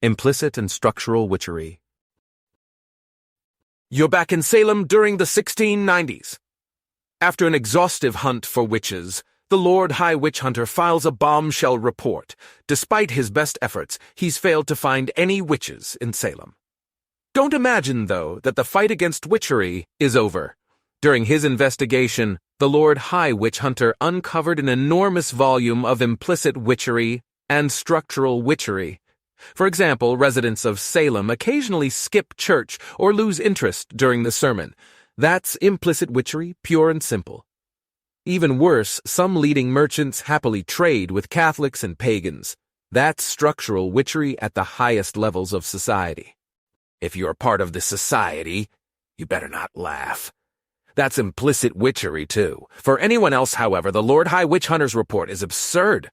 Implicit and structural witchery. You're back in Salem during the 1690s. After an exhaustive hunt for witches, the Lord High Witch Hunter files a bombshell report. Despite his best efforts, he's failed to find any witches in Salem. Don't imagine, though, that the fight against witchery is over. During his investigation, the Lord High Witch Hunter uncovered an enormous volume of implicit witchery and structural witchery. For example, residents of Salem occasionally skip church or lose interest during the sermon. That's implicit witchery, pure and simple. Even worse, some leading merchants happily trade with Catholics and pagans. That's structural witchery at the highest levels of society. If you're part of the society, you better not laugh. That's implicit witchery, too. For anyone else, however, the Lord High Witch Hunter's report is absurd.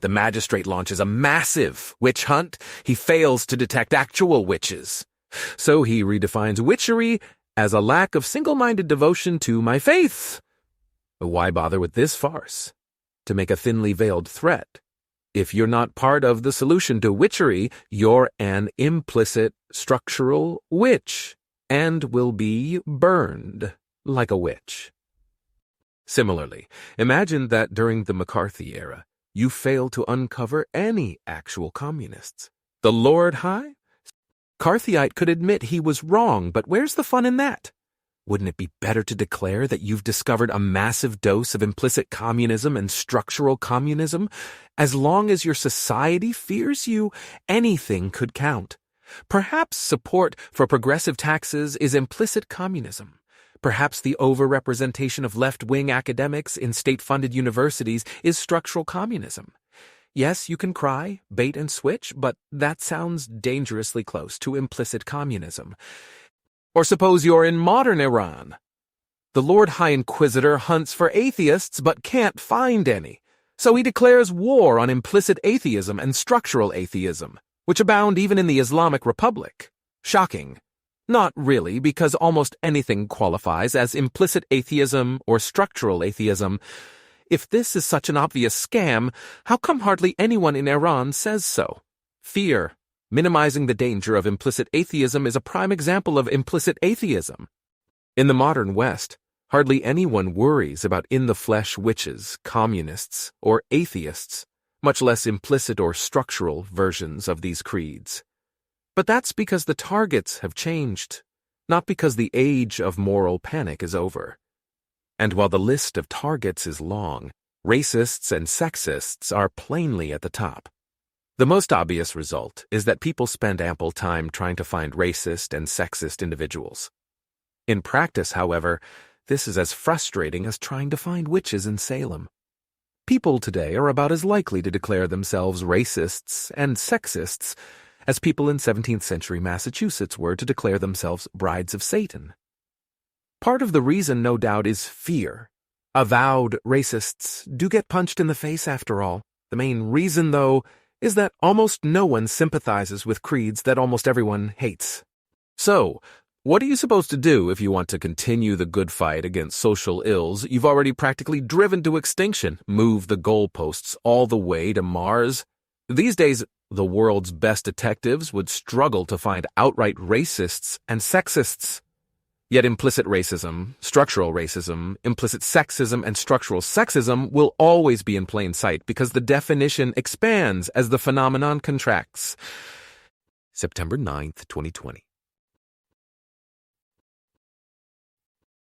The magistrate launches a massive witch hunt. He fails to detect actual witches. So he redefines witchery as a lack of single-minded devotion to my faith. Why bother with this farce? To make a thinly veiled threat. If you're not part of the solution to witchery, you're an implicit structural witch and will be burned like a witch. Similarly, imagine that during the McCarthy era, you fail to uncover any actual communists. The Lord High? Carthyite could admit he was wrong, but where's the fun in that? Wouldn't it be better to declare that you've discovered a massive dose of implicit communism and structural communism? As long as your society fears you, anything could count. Perhaps support for progressive taxes is implicit communism. Perhaps the overrepresentation of left-wing academics in state-funded universities is structural communism. Yes, you can cry, bait and switch, but that sounds dangerously close to implicit communism. Or suppose you're in modern Iran. The Lord High Inquisitor hunts for atheists but can't find any. So he declares war on implicit atheism and structural atheism, which abound even in the Islamic Republic. Shocking. Not really, because almost anything qualifies as implicit atheism or structural atheism. If this is such an obvious scam, how come hardly anyone in Iran says so? Fear. Minimizing the danger of implicit atheism is a prime example of implicit atheism. In the modern West, hardly anyone worries about in-the-flesh witches, communists, or atheists, much less implicit or structural versions of these creeds. But that's because the targets have changed, not because the age of moral panic is over. And while the list of targets is long, racists and sexists are plainly at the top. The most obvious result is that people spend ample time trying to find racist and sexist individuals. In practice, however, this is as frustrating as trying to find witches in Salem. People today are about as likely to declare themselves racists and sexists as people in 17th century Massachusetts were to declare themselves brides of Satan. Part of the reason, no doubt, is fear. Avowed racists do get punched in the face after all. The main reason, though, is that almost no one sympathizes with creeds that almost everyone hates. So, what are you supposed to do if you want to continue the good fight against social ills you've already practically driven to extinction? Move the goalposts all the way to Mars? These days, the world's best detectives would struggle to find outright racists and sexists. Yet implicit racism, structural racism, implicit sexism, and structural sexism will always be in plain sight because the definition expands as the phenomenon contracts. September 9th, 2020.